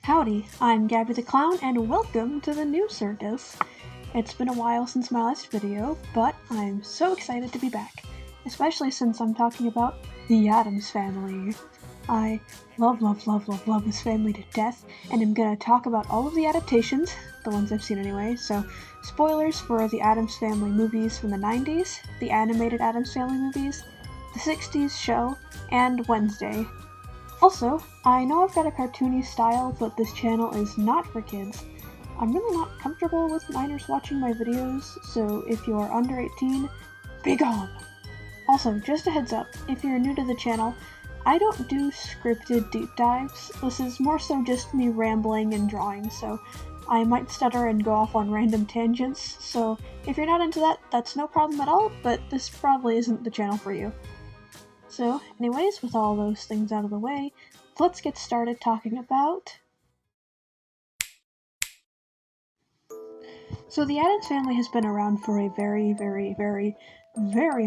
Howdy, I'm Gabby the Clown, and welcome to the new circus. It's been a while since my last video, but I'm so excited to be back, especially since I'm talking about the Addams Family. I love this family to death, and I'm gonna talk about all of the adaptations, the ones I've seen anyway, so spoilers for the Addams Family movies from the 90s, the animated Addams Family movies, the 60s show, and Wednesday. Also, I know I've got a cartoony style, but this channel is not for kids. I'm really not comfortable with minors watching my videos, so if you are under 18, be gone! Also, just a heads up, if you're new to the channel, I don't do scripted deep dives. This is more so just me rambling and drawing, so I might stutter and go off on random tangents, so if you're not into that, that's no problem at all, but this probably isn't the channel for you. So, anyways, with all those things out of the way, let's get started talking about... So the Addams Family has been around for a very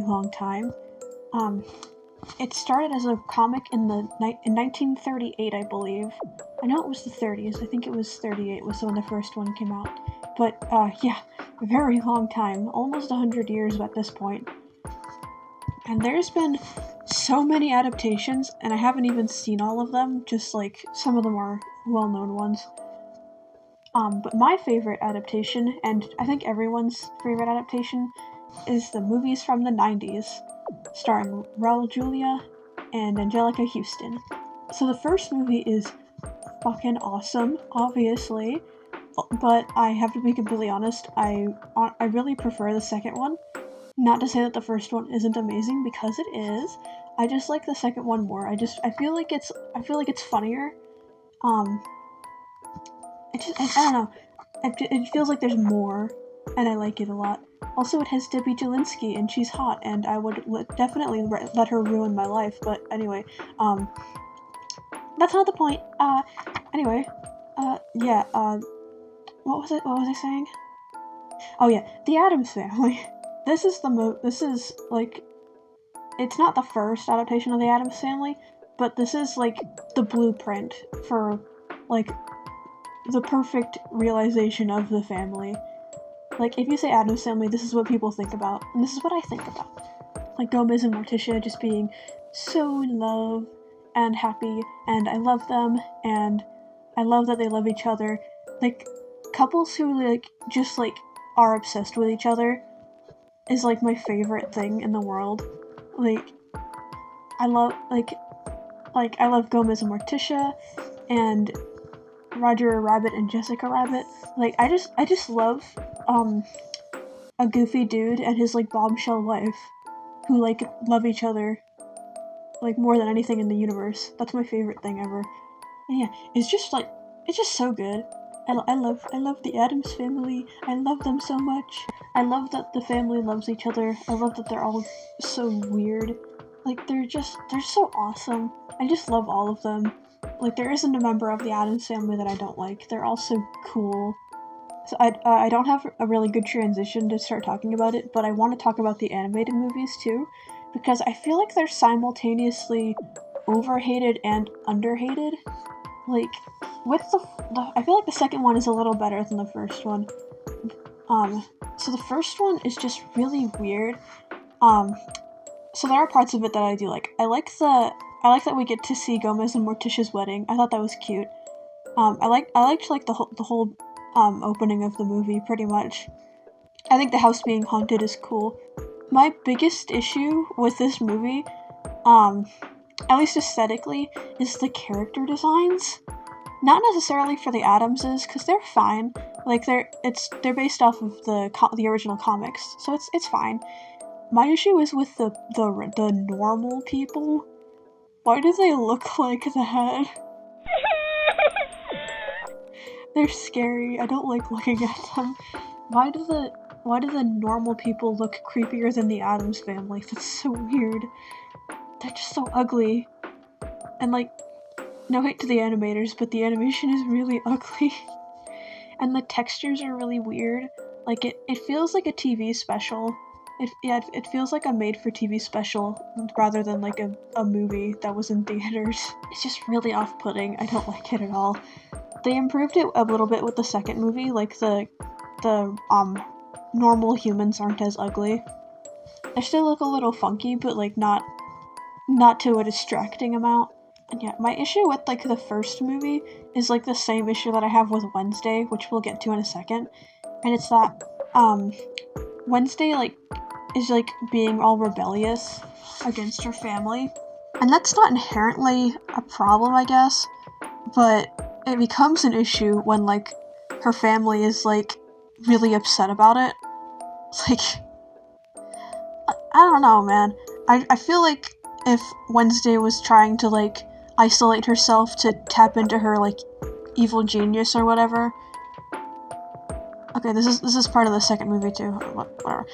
long time. It started as a comic in 1938, I believe. I know it was the 30s, I think it was 38 was when the first one came out. But, yeah, a very long time, almost 100 years at this point. And there's been so many adaptations, and I haven't even seen all of them, just like some of them are well-known ones. But my favorite adaptation, and I think everyone's favorite adaptation, is the movies from the 90s, starring Raul Julia and Angelica Houston. So the first movie is fucking awesome, obviously, but I have to be completely honest, I really prefer the second one. Not to say that the first one isn't amazing, because it is. I just like the second one more. I feel like it's funnier. I don't know. It feels like there's more, and I like it a lot. Also, it has Debbie Jellinsky, and she's hot, and I would definitely let her ruin my life. But anyway, that's not the point. Yeah. What was I saying? Oh yeah, the Addams Family. This is like, it's not the first adaptation of the Addams Family, but this is like the blueprint for like the perfect realization of the family. Like, if you say Addams Family, this is what people think about, and this is what I think about. Like Gomez and Morticia just being so in love and happy, and I love them, and I love that they love each other. Like, couples who like just like are obsessed with each other is like my favorite thing in the world. Like, I love Gomez and Morticia, and Roger Rabbit and Jessica Rabbit. Like, I just love a goofy dude and his like bombshell wife who like love each other like more than anything in the universe. That's my favorite thing ever. And yeah, it's just so good. I love the Addams Family. I love them so much. I love that the family loves each other. I love that they're all so weird. Like, they're so awesome. I just love all of them. Like, there isn't a member of the Addams Family that I don't like. They're all so cool. So I don't have a really good transition to start talking about it, but I want to talk about the animated movies too, because I feel like they're simultaneously overhated and underhated. Like, with I feel like the second one is a little better than the first one. So the first one is just really weird. So there are parts of it that I do like. I like that we get to see Gomez and Morticia's wedding. I thought that was cute. I liked the whole opening of the movie, pretty much. I think the house being haunted is cool. My biggest issue with this movie, at least aesthetically, is the character designs. Not necessarily for the Addamses, because they're fine. Like, they're based off of the original comics, so it's fine. My issue is with the normal people. Why do they look like that? They're scary. I don't like looking at them. Why do the normal people look creepier than the Addams Family? That's so weird. They're just so ugly. And like, no hate to the animators, but the animation is really ugly. And the textures are really weird. Like, it feels like a TV special. It feels like a made-for-TV special rather than like a movie that was in theaters. It's just really off-putting. I don't like it at all. they improved it a little bit with the second movie, like the normal humans aren't as ugly. They still look a little funky, but like not to a distracting amount. And yeah, my issue with like the first movie is like the same issue that I have with Wednesday, which we'll get to in a second. And it's that Wednesday like is like being all rebellious against her family. And that's not inherently a problem, I guess, but it becomes an issue when like her family is like really upset about it. Like, I don't know, man. I feel like if Wednesday was trying to like isolate herself to tap into her like evil genius or whatever. Okay, this is part of the second movie too. Whatever.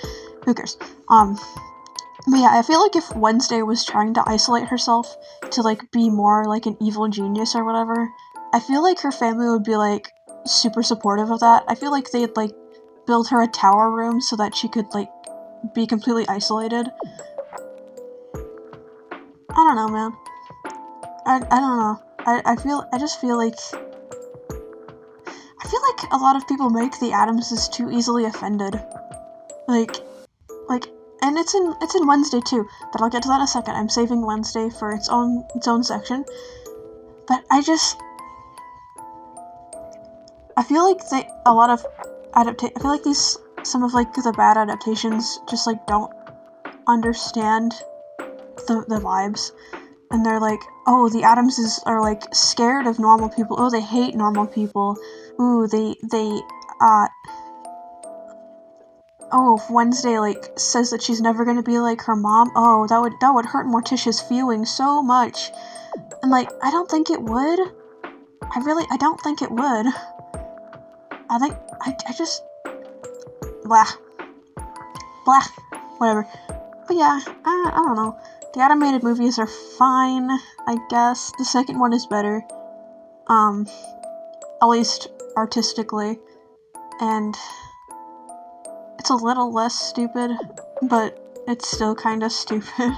Who cares? But yeah, I feel like if Wednesday was trying to isolate herself to like be more like an evil genius or whatever, I feel like her family would be like super supportive of that. I feel like they'd like build her a tower room so that she could like be completely isolated. I don't know, man. I don't know. I just feel like a lot of people make the Addamses too easily offended. Like, and it's in Wednesday too, but I'll get to that in a second. I'm saving Wednesday for its own section. But I feel like I feel like some of like the bad adaptations just like don't understand the vibes, and they're like, oh, the Addamses are like scared of normal people. Oh, they hate normal people. Ooh, oh, if Wednesday like says that she's never gonna be like her mom, oh, that would hurt Morticia's feelings so much. And like, I don't think it would. I don't think it would. I think I just blah, whatever. But yeah, I don't know. The animated movies are fine, I guess. The second one is better, at least artistically, and it's a little less stupid, but it's still kind of stupid.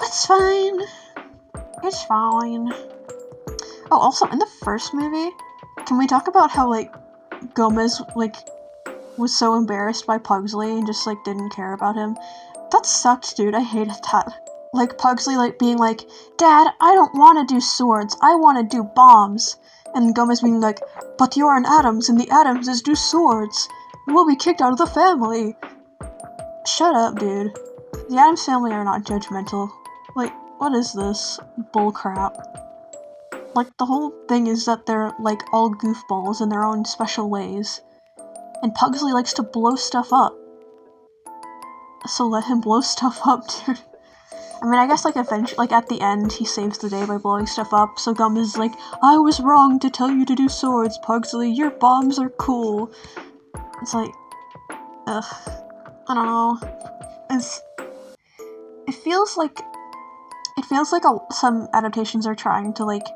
It's fine. It's fine. Oh, also, in the first movie, can we talk about how, like, Gomez, like, was so embarrassed by Pugsley and just, like, didn't care about him? That sucked, dude. I hated that. Like, Pugsley, like, being like, Dad, I don't want to do swords. I want to do bombs. And Gomez being like, but you're an Addams, and the Addamses do swords. We'll be kicked out of the family. Shut up, dude. The Addams family are not judgmental. Like, what is this bullcrap? Like, the whole thing is that they're, like, all goofballs in their own special ways. And Pugsley likes to blow stuff up. So let him blow stuff up, dude. I mean, I guess, like, eventually, like, at the end, he saves the day by blowing stuff up, so Gomez is like, I was wrong to tell you to do swords, Pugsley, your bombs are cool. It's like, ugh, I don't know. It feels like some adaptations are trying to, like,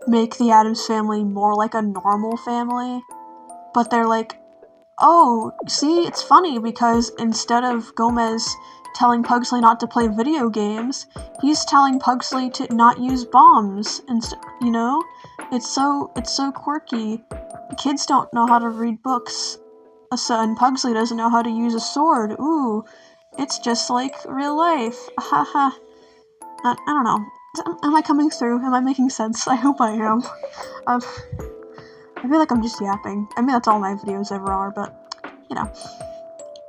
make the Addams family more like a normal family, but they're like, oh, see, it's funny because instead of Gomez telling Pugsley not to play video games, he's telling Pugsley to not use bombs, you know? It's so quirky. Kids don't know how to read books, and Pugsley doesn't know how to use a sword. Ooh, it's just like real life. Haha. I don't know. Am I coming through? Am I making sense? I hope I am. I feel like I'm just yapping. I mean, that's all my videos ever are, but, you know.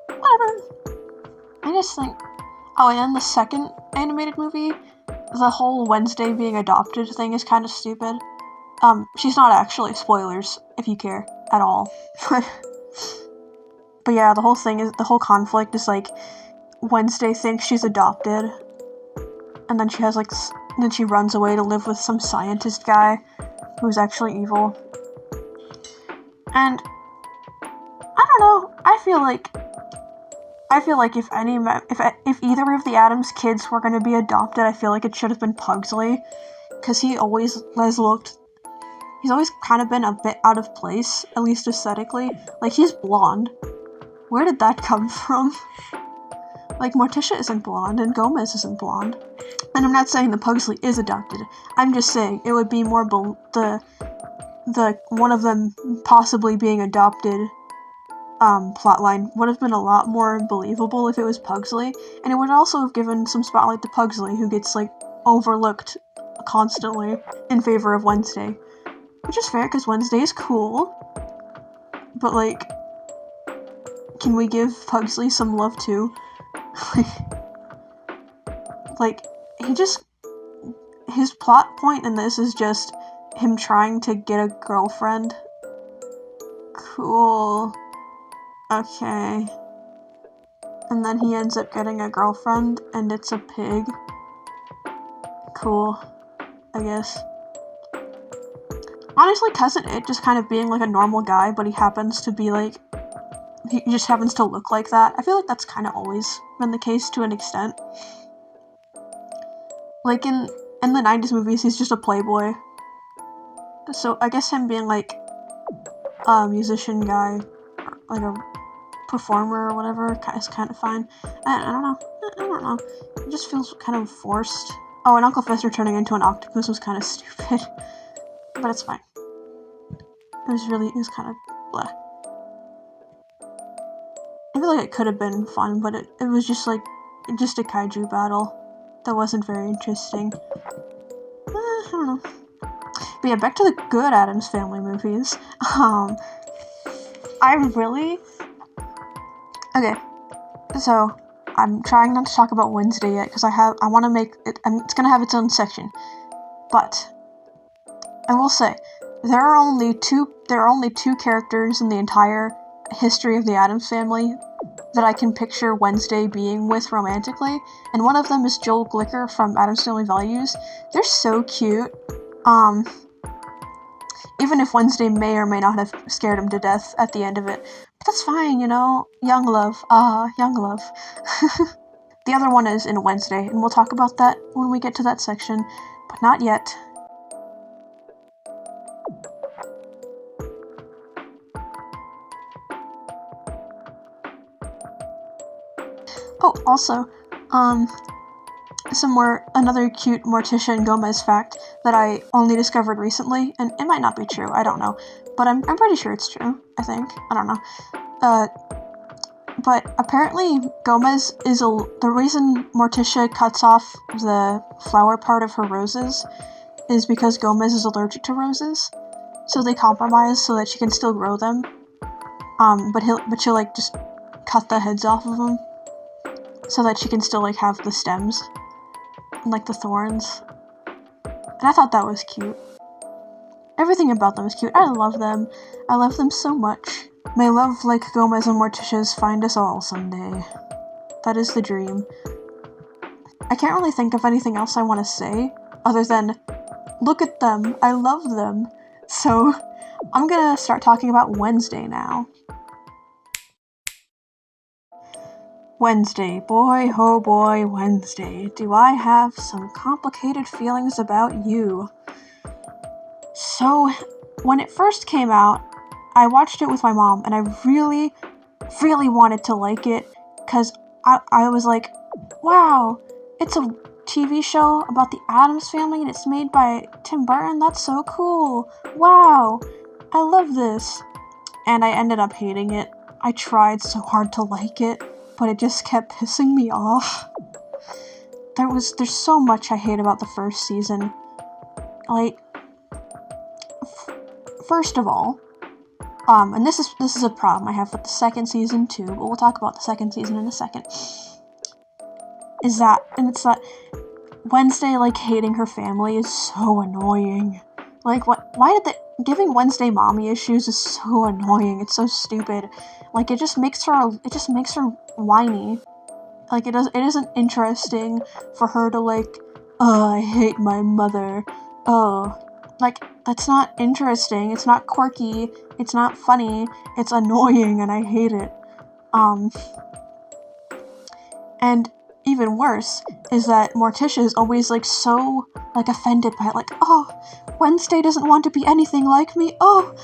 Whatever. I just think... Oh, and then the second animated movie, the whole Wednesday being adopted thing is kind of stupid. She's not actually, spoilers, if you care, at all. But yeah, the whole conflict is, like, Wednesday thinks she's adopted, and then then she runs away to live with some scientist guy who's actually evil. And I don't know. I feel like if either of the Addams kids were going to be adopted, I feel like it should have been Pugsley, because he's always kind of been a bit out of place, at least aesthetically. Like, he's blonde. Where did that come from? Like, Morticia isn't blonde, and Gomez isn't blonde. And I'm not saying that Pugsley is adopted. I'm just saying it would be more the one of them possibly being adopted plotline would have been a lot more believable if it was Pugsley, and it would also have given some spotlight to Pugsley, who gets, like, overlooked constantly in favor of Wednesday. Which is fair, because Wednesday is cool, but, like, can we give Pugsley some love, too? Like, his plot point in this is just him trying to get a girlfriend. Cool. Okay. And then he ends up getting a girlfriend, and it's a pig. Cool. I guess. Honestly, Cousin It just kind of being, like, a normal guy, but he happens to be, like, he just happens to look like that. I feel like that's kind of always been the case to an extent. Like, in the 90s movies, he's just a playboy. So, I guess him being, like, a musician guy, or, like, a performer or whatever, is kind of fine. I don't know. It just feels kind of forced. Oh, and Uncle Fester turning into an octopus was kind of stupid. But it's fine. It was kind of blah. I feel like it could have been fun, but it was just like, just a kaiju battle that wasn't very interesting. I don't know. But yeah, back to the good Addams Family movies. Okay, so I'm trying not to talk about Wednesday yet, because I want to make it, it's gonna have its own section. But I will say, there are only two characters in the entire history of the Addams Family that I can picture Wednesday being with romantically, and one of them is Joel Glicker from Addams Family Values. They're so cute. Even if Wednesday may or may not have scared him to death at the end of it. But that's fine, you know? Young love. Young love. The other one is in Wednesday, and we'll talk about that when we get to that section, but not yet. Oh, also, another cute Morticia and Gomez fact that I only discovered recently, and it might not be true, I don't know, but I'm pretty sure it's true, I think, I don't know, but apparently Gomez is the reason Morticia cuts off the flower part of her roses is because Gomez is allergic to roses, so they compromise so that she can still grow them, but she'll, like, just cut the heads off of them, so that she can still, like, have the stems, and, like, the thorns, and I thought that was cute. Everything about them is cute. I love them so much. May love like Gomez and Morticia's find us all someday. That is the dream. I can't really think of anything else I want to say, other than, look at them, I love them. So, I'm gonna start talking about Wednesday now. Wednesday, boy, oh boy, Wednesday, do I have some complicated feelings about you. So, when it first came out, I watched it with my mom, and I really, really wanted to like it, because I was like, wow, it's a TV show about the Addams Family, and it's made by Tim Burton, that's so cool, wow, I love this, and I ended up hating it. I tried so hard to like it, but it just kept pissing me off. There's so much I hate about the first season. Like, first of all, and this is a problem I have with the second season too, but we'll talk about the second season in a second, it's that Wednesday, like, hating her family is so annoying. Like, giving Wednesday mommy issues is so annoying, it's so stupid. Like, it just makes her whiny. Like, it isn't interesting for her to, like, oh, I hate my mother, oh, like, that's not interesting, it's not quirky, it's not funny, it's annoying, and I hate it. And even worse is that Morticia is always, like, so, like, offended by it, like, oh, Wednesday doesn't want to be anything like me, oh,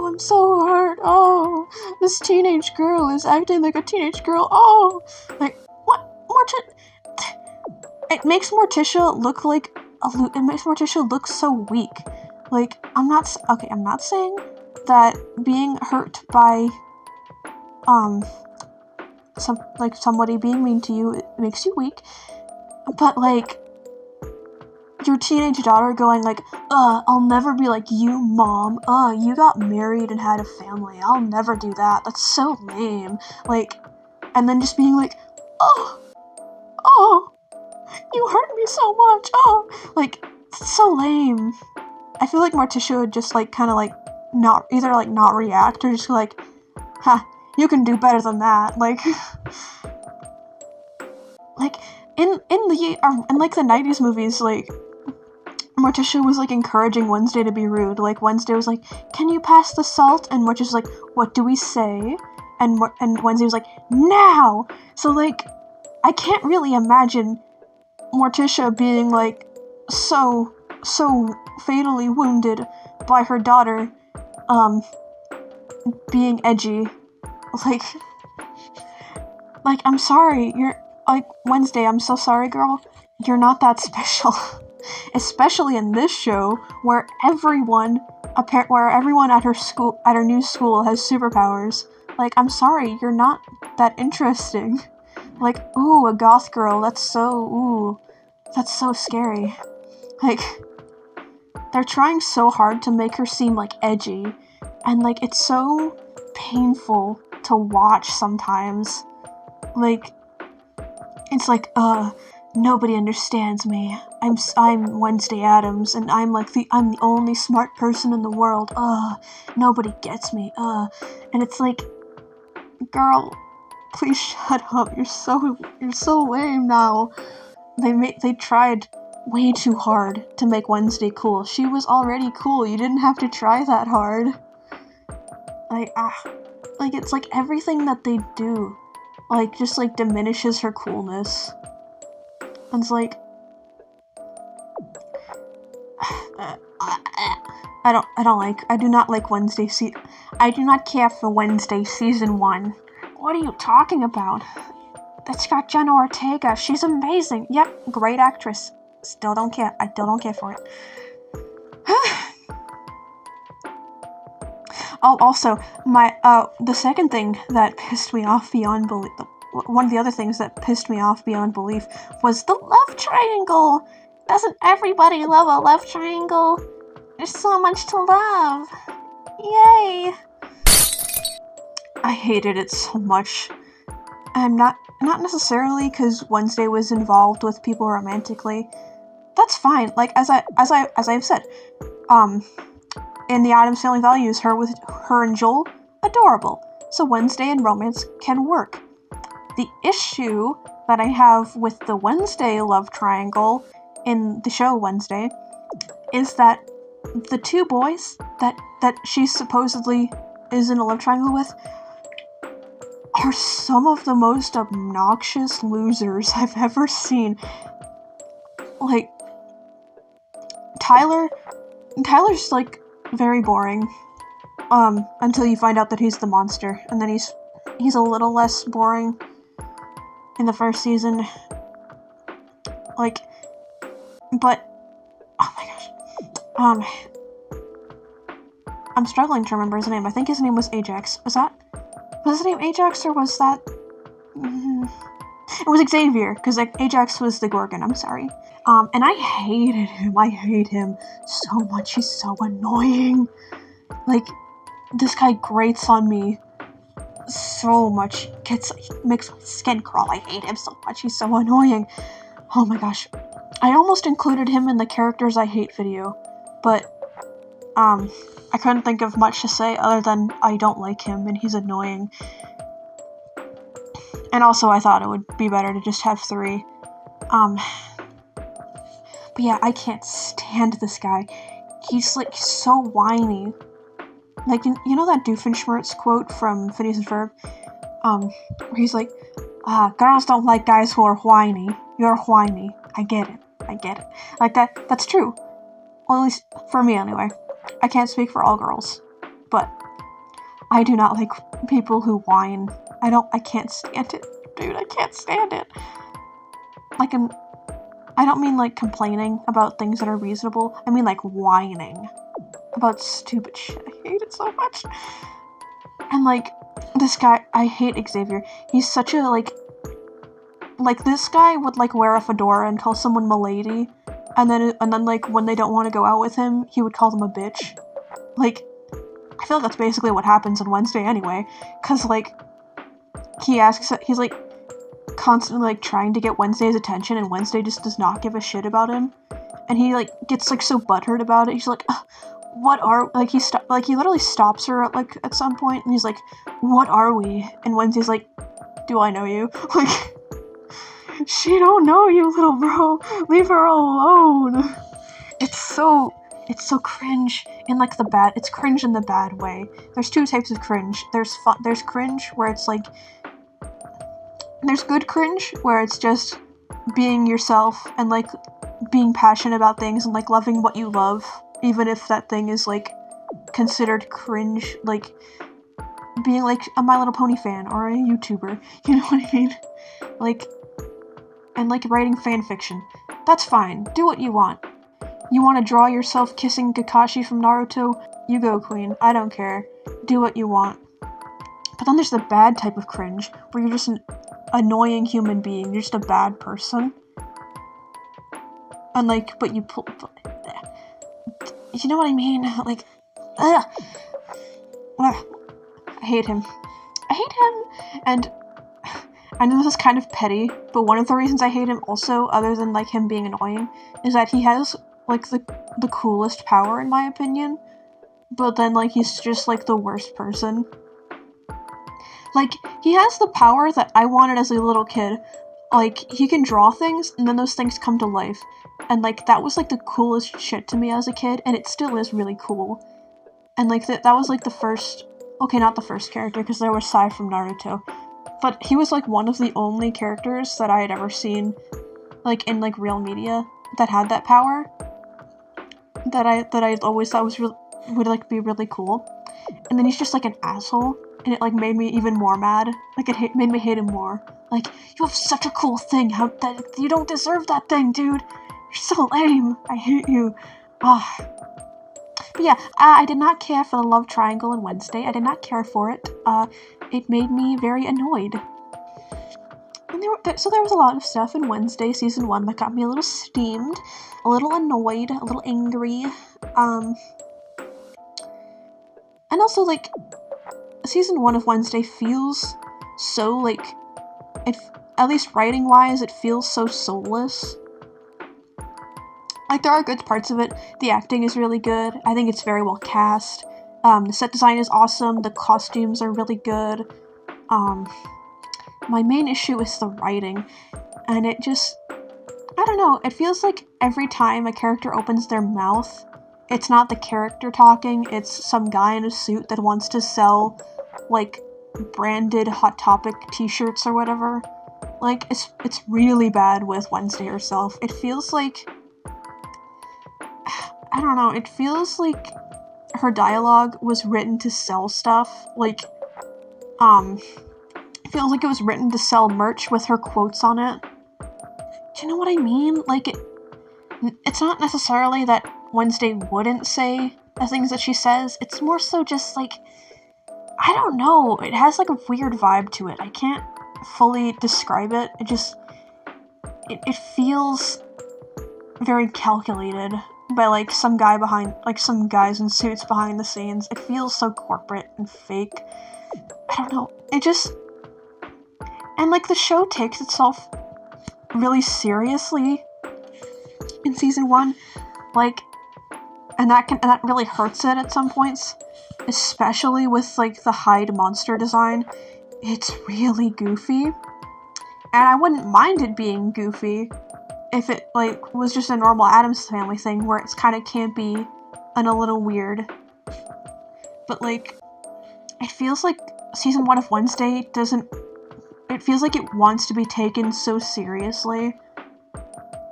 I'm so hurt, oh, this teenage girl is acting like a teenage girl, oh, like, what, it makes Morticia look like, it makes Morticia look so weak. Like, I'm not saying that being hurt by, somebody being mean to you, it makes you weak, but, like, your teenage daughter going, like, I'll never be like you, Mom, you got married and had a family, I'll never do that, that's so lame, like, and then just being like, oh, you hurt me so much, like, it's so lame. I feel like Morticia would just, like, kind of, like, not react, or just, like, ha, you can do better than that, like, like, in the 90s movies, like, Morticia was, like, encouraging Wednesday to be rude, like, Wednesday was like, can you pass the salt, and Morticia was like, what do we say, and Wednesday was like, now, so, like, I can't really imagine Morticia being, like, so fatally wounded by her daughter, being edgy. Like, I'm sorry, you're, like, Wednesday, I'm so sorry, girl, you're not that special. Especially in this show, where everyone at her new school has superpowers. Like, I'm sorry, you're not that interesting. Like, ooh, a goth girl, that's so scary. Like, they're trying so hard to make her seem, like, edgy, and, like, it's so painful to watch sometimes. Like, it's like, nobody understands me. I'm Wednesday Addams, and I'm the only smart person in the world. Nobody gets me. And it's like, girl, please shut up. You're so lame now. They tried way too hard to make Wednesday cool. She was already cool. You didn't have to try that hard. Like, it's like everything that they do, like, just, like, diminishes her coolness. And it's like, I do not like Wednesday I do not care for Wednesday Season 1. What are you talking about? It's got Jenna Ortega, she's amazing. Yep, great actress. Still don't care. I still don't care for it. Oh, also, the second thing that pissed me off beyond belief, one of the other things that pissed me off beyond belief was the love triangle! Doesn't everybody love a love triangle? There's so much to love! Yay! I hated it so much. I'm not necessarily because Wednesday was involved with people romantically. That's fine. Like, as I've said, in the Addams Family Values, her and Joel, adorable. So Wednesday and romance can work. The issue that I have with the Wednesday love triangle in the show Wednesday is that the two boys that she supposedly is in a love triangle with are some of the most obnoxious losers I've ever seen. Like, Tyler's, like, very boring, until you find out that he's the monster, and then he's a little less boring in the first season. Like, but, oh my gosh, I'm struggling to remember his name. I think his name was Ajax. Was his name Ajax, or was that... It was Xavier, because Ajax was the Gorgon, I'm sorry. And I hated him. I hate him so much. He's so annoying. Like, this guy grates on me so much. Makes my skin crawl. I hate him so much. He's so annoying. Oh my gosh. I almost included him in the characters I hate video, but, I couldn't think of much to say other than I don't like him and he's annoying. And also I thought it would be better to just have 3. But yeah, I can't stand this guy. He's, like, so whiny. Like, you know that Doofenshmirtz quote from Phineas and Ferb? Where he's like, girls don't like guys who are whiny. You're whiny. I get it. Like, that's true. Well, at least, for me anyway. I can't speak for all girls. But, I do not like people who whine. I can't stand it. Dude, I can't stand it. Like, I don't mean, like, complaining about things that are reasonable. I mean, like, whining. about stupid shit. I hate it so much. And, like, this guy, I hate Xavier. He's such a, like, this guy would, like, wear a fedora and call someone milady, and then, like, when they don't want to go out with him, he would call them a bitch. Like, I feel like that's basically what happens on Wednesday anyway, cause, like, he's, like, constantly, like, trying to get Wednesday's attention, and Wednesday just does not give a shit about him, and he, like, gets, like, so butthurt about it. He's like, what are, like, he literally stops her, at some point, and he's like, what are we? And Wednesday's like, do I know you? Like, she don't know you, little bro. Leave her alone. It's so cringe in, like, it's cringe in the bad way. There's two types of cringe. There's cringe where it's, like, there's good cringe where it's just being yourself and, like, being passionate about things and, like, loving what you love, even if that thing is, like, considered cringe, like, being, like, a My Little Pony fan or a YouTuber, you know what I mean? Like, and, like, writing fanfiction. That's fine. Do what you want. You want to draw yourself kissing Kakashi from Naruto? You go, queen. I don't care. Do what you want. But then there's the bad type of cringe, where you're just an annoying human being. You're just a bad person. And, like, but you you know what I mean? Like, ugh. I hate him. And I know this is kind of petty, but one of the reasons I hate him also, other than, like, him being annoying, is that he has, like, the coolest power, in my opinion, but then, like, he's just, like, the worst person. Like, he has the power that I wanted as a little kid. Like, he can draw things, and then those things come to life. And, like, that was, like, the coolest shit to me as a kid, and it still is really cool. And, like, that was, like, the first... Okay, not the first character, because there was Sai from Naruto. But he was, like, one of the only characters that I had ever seen, like, in, like, real media that had that power. That I always thought would, like, be really cool. And then he's just, like, an asshole, and it, like, made me even more mad. Like, it made me hate him more. Like, you have such a cool thing, you don't deserve that thing, dude! You're so lame! I hate you! But yeah, I did not care for the love triangle in Wednesday. I did not care for it. It made me very annoyed. And so there was a lot of stuff in Wednesday Season 1 that got me a little steamed, a little annoyed, a little angry. And also, like, Season 1 of Wednesday feels so, like, at least writing-wise, it feels so soulless. Like, there are good parts of it. The acting is really good. I think it's very well cast. The set design is awesome. The costumes are really good. My main issue is the writing. And it just... I don't know. It feels like every time a character opens their mouth, it's not the character talking, it's some guy in a suit that wants to sell, like, branded Hot Topic t-shirts or whatever. Like, it's really bad with Wednesday herself. It feels like... I don't know, it feels like her dialogue was written to sell stuff. Like, it feels like it was written to sell merch with her quotes on it. Do you know what I mean? Like, it's not necessarily that Wednesday wouldn't say the things that she says, it's more so just, like, I don't know, it has, like, a weird vibe to it. I can't fully describe it. It feels very calculated by, like, some guys in suits behind the scenes. It feels so corporate and fake. I don't know, it just... And, like, the show takes itself really seriously in Season 1, like, and that really hurts it at some points, especially with, like, the Hyde monster design. It's really goofy, and I wouldn't mind it being goofy if it, like, was just a normal Addams Family thing where it's kind of campy and a little weird. But, like, it feels like Season 1 of Wednesday it feels like it wants to be taken so seriously,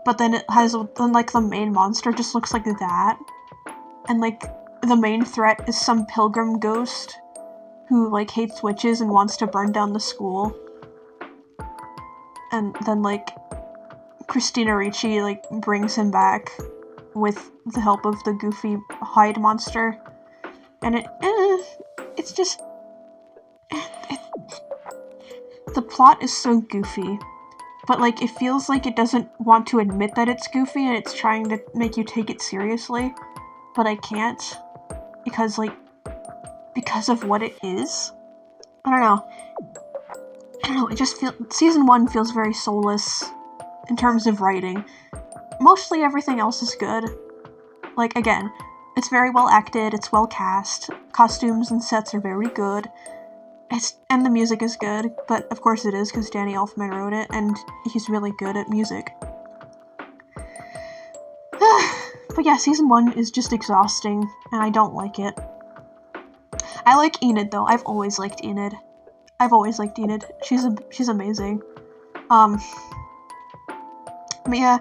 but then like, the main monster just looks like that, and, like, the main threat is some pilgrim ghost who, like, hates witches and wants to burn down the school. And then, like, Christina Ricci, like, brings him back with the help of the goofy Hyde monster. And it's just... the plot is so goofy. But, like, it feels like it doesn't want to admit that it's goofy and it's trying to make you take it seriously. But I can't. Because, like, because of what it is. I don't know, it just feels... Season 1 feels very soulless in terms of writing. Mostly everything else is good. Like, again, it's very well acted, it's well cast, costumes and sets are very good. And the music is good, but of course it is, because Danny Elfman wrote it, and he's really good at music. But yeah, Season 1 is just exhausting, and I don't like it. I like Enid, though. I've always liked Enid. She's amazing. But yeah,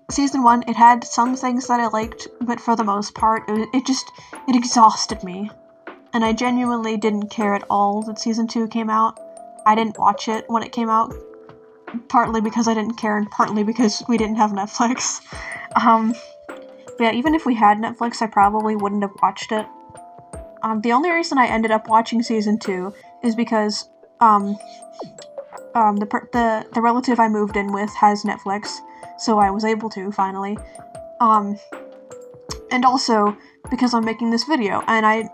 Season 1, it had some things that I liked, but for the most part, it exhausted me. And I genuinely didn't care at all that Season 2 came out. I didn't watch it when it came out. Partly because I didn't care, and partly because we didn't have Netflix. But yeah, even if we had Netflix, I probably wouldn't have watched it. The only reason I ended up watching Season 2 is because, the relative I moved in with has Netflix, so I was able to, finally. And also, because I'm making this video, and I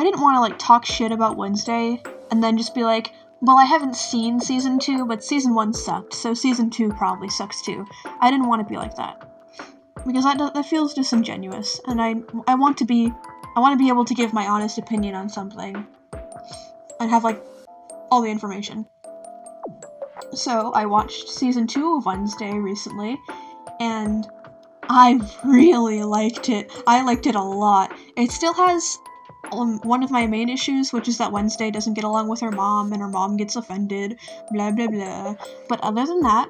didn't want to, like, talk shit about Wednesday, and then just be like, well, I haven't seen Season 2, but Season 1 sucked, so Season 2 probably sucks too. I didn't want to be like that. Because that feels disingenuous, and I want to be able to give my honest opinion on something. And have, like, all the information. So, I watched Season 2 of Wednesday recently, and I really liked it. I liked it a lot. It still has one of my main issues, which is that Wednesday doesn't get along with her mom, and her mom gets offended, blah blah blah. But other than that,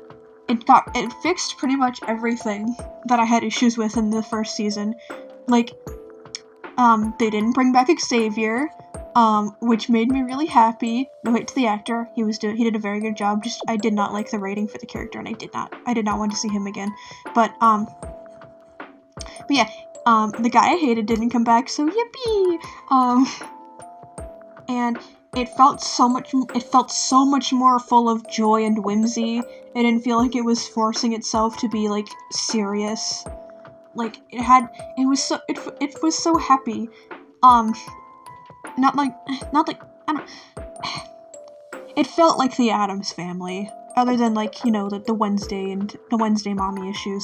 it fixed pretty much everything that I had issues with in the first season. Like, they didn't bring back Xavier, which made me really happy. No hate to the actor, he did a very good job, just I did not like the writing for the character, and I did not want to see him again. But yeah, the guy I hated didn't come back, so yippee! And it felt so much more full of joy and whimsy. It didn't feel like it was forcing itself to be, like, serious. Like, it was so happy. Not like, I don't... It felt like the Addams Family, other than, like, you know, the Wednesday mommy issue.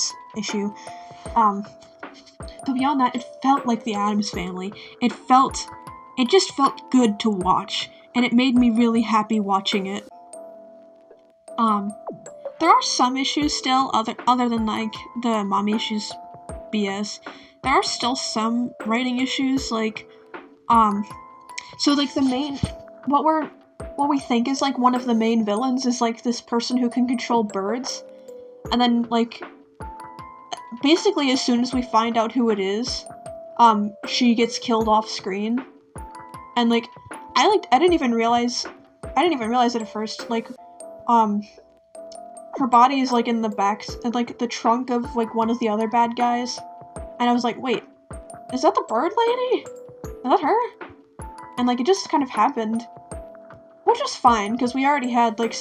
But beyond that, it felt like the Addams Family. It just felt good to watch, and it made me really happy watching it. There are some issues still, other than, like, the mommy issues BS. There are still some writing issues, like, so, like, what we think is, like, one of the main villains is, like, this person who can control birds, and then, like, basically as soon as we find out who it is, she gets killed off screen, and, like, I didn't even realize it at first, like, her body is, like, in the back, like, the trunk of, like, one of the other bad guys, and I was like, wait, is that the bird lady? Is that her? And, like, it just kind of happened, which was fine, because we already had, like,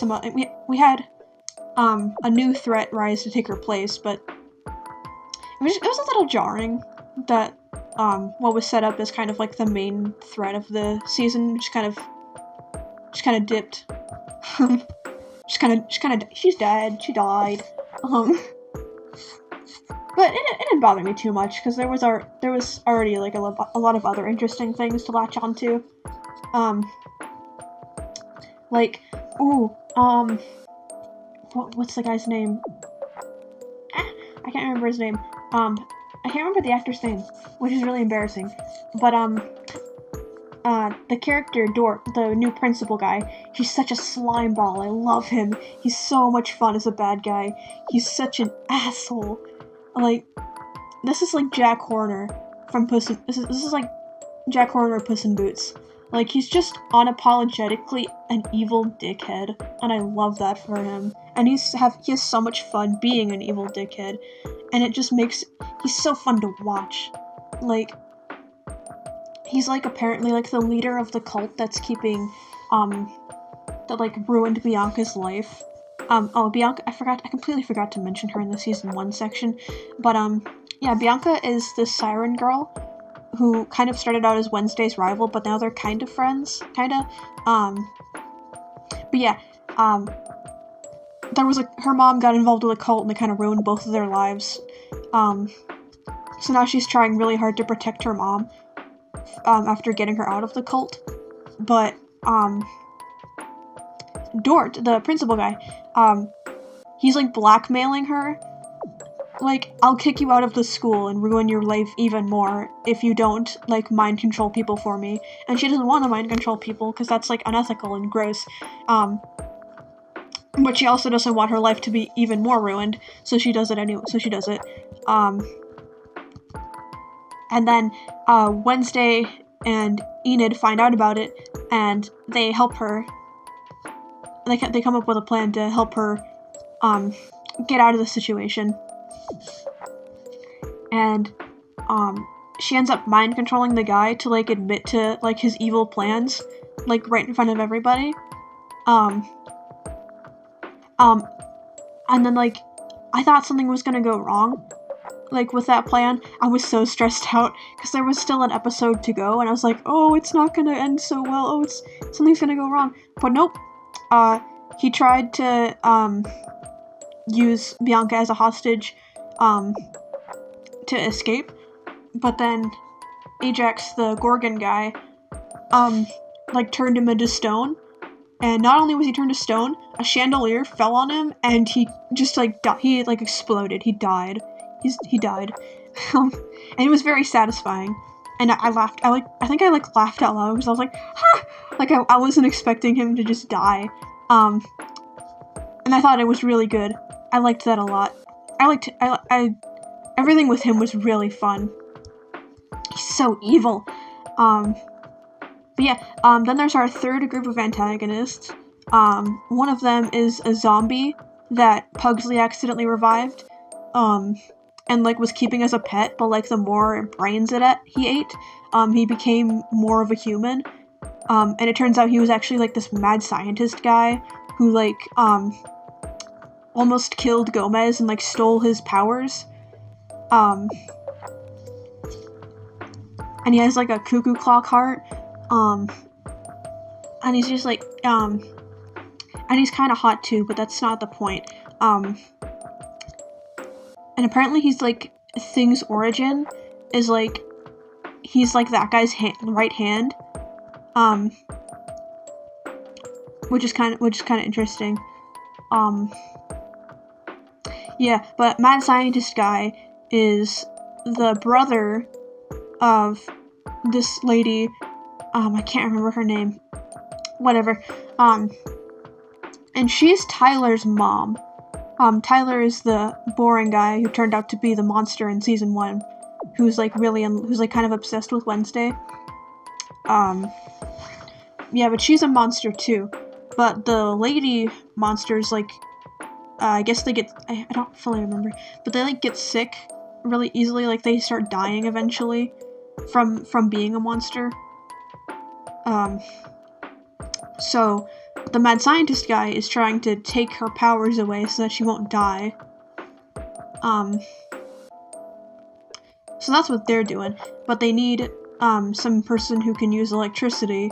we had, a new threat rise to take her place, but it was a little jarring that, what was set up as kind of, like, the main threat of the season just kind of dipped. She's dead. She died. But it didn't bother me too much, because there was already, like, a lot of other interesting things to latch onto. Like, what's the guy's name? I can't remember his name. I can't remember the actor's name, which is really embarrassing. But, the character, Dort, the new principal guy, he's such a slime ball. I love him. He's so much fun as a bad guy. He's such an asshole. Like, this is like Jack Horner from This is like Jack Horner Puss in Boots. Like, he's just unapologetically an evil dickhead, and I love that for him. and he has so much fun being an evil dickhead, and it just makes, he's so fun to watch. Like, he's like apparently like the leader of the cult that's keeping, that like ruined Bianca's life. Bianca, I completely forgot to mention her in the season 1 section, but yeah, Bianca is this siren girl who kind of started out as Wednesday's rival, but now they're kind of friends, but yeah, her mom got involved with a cult and it kind of ruined both of their lives, so now she's trying really hard to protect her mom, after getting her out of the cult, but, Dort, the principal guy, he's like blackmailing her, like, I'll kick you out of the school and ruin your life even more if you don't, like, mind control people for me. And she doesn't want to mind control people because that's, like, unethical and gross. But she also doesn't want her life to be even more ruined, so she does it anyway. And then, Wednesday and Enid find out about it, and they help her. They come up with a plan to help her, get out of the situation. And, she ends up mind controlling the guy to, like, admit to, like, his evil plans, like, right in front of everybody. And then, like, I thought something was gonna go wrong, like, with that plan. I was so stressed out, because there was still an episode to go, and I was like, oh, it's not gonna end so well, oh, something's gonna go wrong. But nope, he tried to, use Bianca as a hostage, to escape, but then Ajax, the Gorgon guy, like, turned him into stone, and not only was he turned to stone, a chandelier fell on him, and he just, like, he, like, exploded. He died. He died. And it was very satisfying, and I laughed. I think I laughed out loud, because I was like, ha! Like, I wasn't expecting him to just die, and I thought it was really good. I liked that a lot. Everything with him was really fun. He's so evil. But yeah, then there's our third group of antagonists. One of them is a zombie that Pugsley accidentally revived, and, like, was keeping as a pet, but, like, the more brains he ate, he became more of a human. And it turns out he was actually, like, this mad scientist guy who, like, almost killed Gomez and, like, stole his powers. And he has, like, a cuckoo clock heart, and he's just, like, and he's kind of hot too, but that's not the point, and apparently he's, like, Thing's origin is, like, he's, like, that guy's right hand, which is kind of interesting, yeah, but Mad Scientist guy is the brother of this lady, I can't remember her name, whatever, and she's Tyler's mom. Tyler is the boring guy who turned out to be the monster in season 1, who's, like, who's, like, kind of obsessed with Wednesday. Yeah, but she's a monster too, but the lady monsters, like, I guess they get, I don't fully remember, but they, like, get sick really easily, like, they start dying eventually from being a monster. So the mad scientist guy is trying to take her powers away so that she won't die. So that's what they're doing, but they need, some person who can use electricity,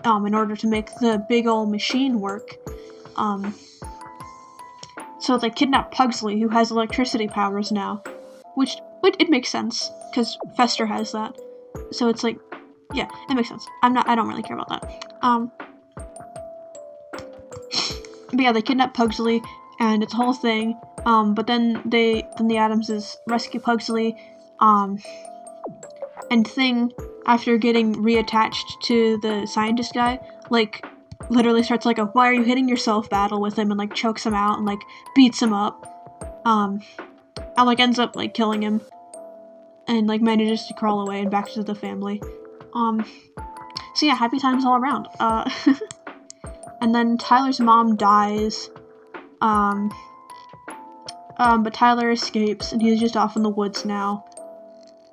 in order to make the big ol' machine work. So they kidnap Pugsley, who has electricity powers now, which it makes sense, because Fester has that. So it's like, yeah, it makes sense. I don't really care about that. But yeah, they kidnap Pugsley, and it's a whole thing, but then the Addamses rescue Pugsley, and Thing, after getting reattached to the scientist guy, like, literally starts, like, a why are you hitting yourself battle with him, and, like, chokes him out, and, like, beats him up, and, like, ends up, like, killing him, and, like, manages to crawl away and back to the family. So yeah, happy times all around. And then Tyler's mom dies, But Tyler escapes, and he's just off in the woods now.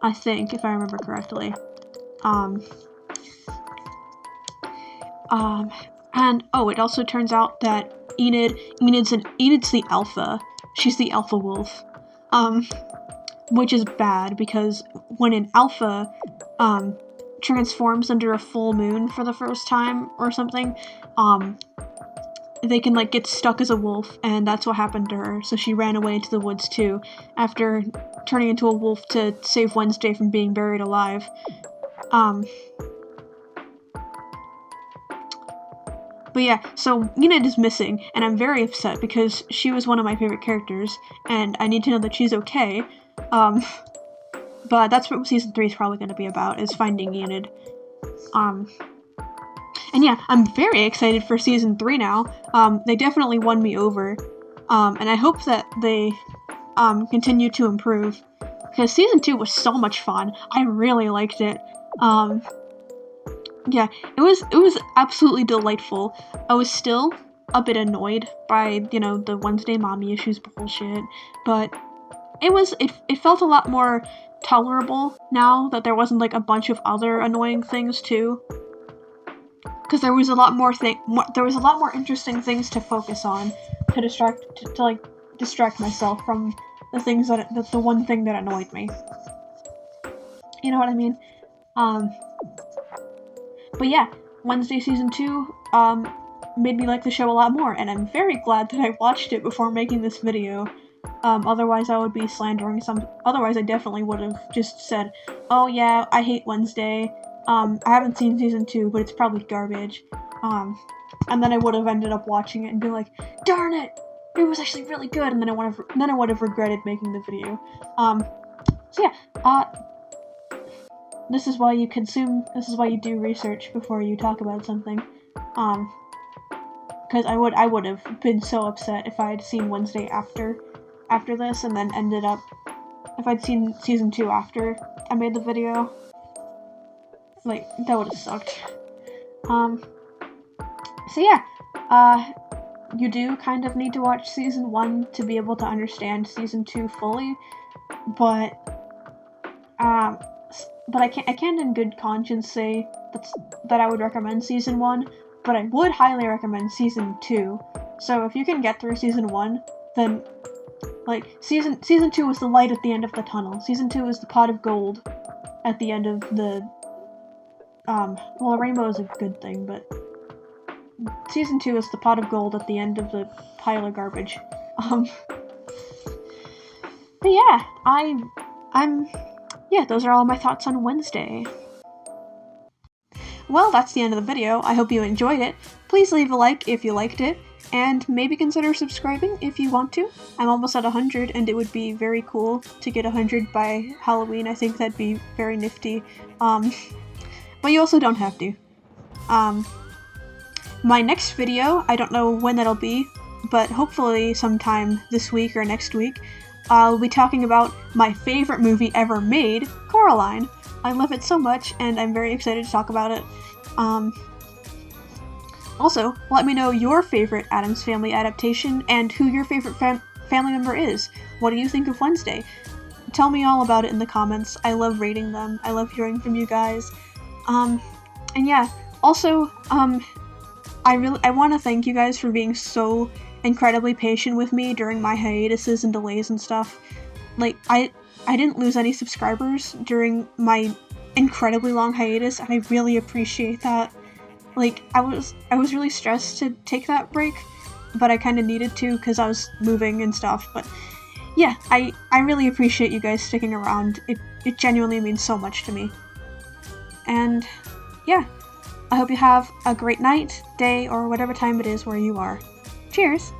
I think, if I remember correctly. And it also turns out that Enid's the alpha. She's the alpha wolf. Which is bad because when an alpha, transforms under a full moon for the first time or something, they can, like, get stuck as a wolf, and that's what happened to her, so she ran away into the woods too, after turning into a wolf to save Wednesday from being buried alive. But yeah, so Enid is missing, and I'm very upset because she was one of my favorite characters, and I need to know that she's okay. But that's what Season 3 is probably going to be about, is finding Enid. And yeah, I'm very excited for Season 3 now. They definitely won me over. And I hope that they continue to improve. Because Season 2 was so much fun. I really liked it. Yeah, it was absolutely delightful. I was still a bit annoyed by, the Wednesday mommy issues bullshit, but it felt a lot more tolerable now that there wasn't, like, a bunch of other annoying things too. Because there was a lot more interesting things to focus on to distract myself from the one thing that annoyed me. You know what I mean? But yeah, Wednesday Season 2 made me like the show a lot more, and I'm very glad that I watched it before making this video. Otherwise I would be slandering otherwise I definitely would have just said, oh yeah, I hate Wednesday, I haven't seen Season 2, but it's probably garbage, and then I would have ended up watching it and been like, darn it, it was actually really good, and then I would have regretted making the video. So yeah, this is why you do research before you talk about something, because I would have been so upset if I had seen Wednesday after this, and then ended up, if I'd seen Season 2 after I made the video, like, that would have sucked. So yeah, you do kind of need to watch Season 1 to be able to understand Season 2 fully, but I can't in good conscience say that I would recommend Season 1, but I would highly recommend Season 2. So if you can get through Season 1, then, like, Season 2 is the light at the end of the tunnel. Season 2 is the pot of gold at the end of the, well, a rainbow is a good thing, but Season 2 is the pot of gold at the end of the pile of garbage. But yeah, yeah, those are all my thoughts on Wednesday. Well, that's the end of the video. I hope you enjoyed it. Please leave a like if you liked it, and maybe consider subscribing if you want to. I'm almost at 100, and it would be very cool to get 100 by Halloween. I think that'd be very nifty. But you also don't have to. My next video, I don't know when that'll be, but hopefully sometime this week or next week, I'll be talking about my favorite movie ever made, Coraline. I love it so much, and I'm very excited to talk about it. Also, let me know your favorite Addams Family adaptation and who your favorite family member is. What do you think of Wednesday? Tell me all about it in the comments. I love reading them. I love hearing from you guys. And yeah, also, I want to thank you guys for being so incredibly patient with me during my hiatuses and delays and stuff. Like, I didn't lose any subscribers during my incredibly long hiatus, and I really appreciate that. Like, I was really stressed to take that break, but I kind of needed to because I was moving and stuff. But yeah, I really appreciate you guys sticking around. It genuinely means so much to me. And yeah, I hope you have a great night, day, or whatever time it is where you are. Cheers!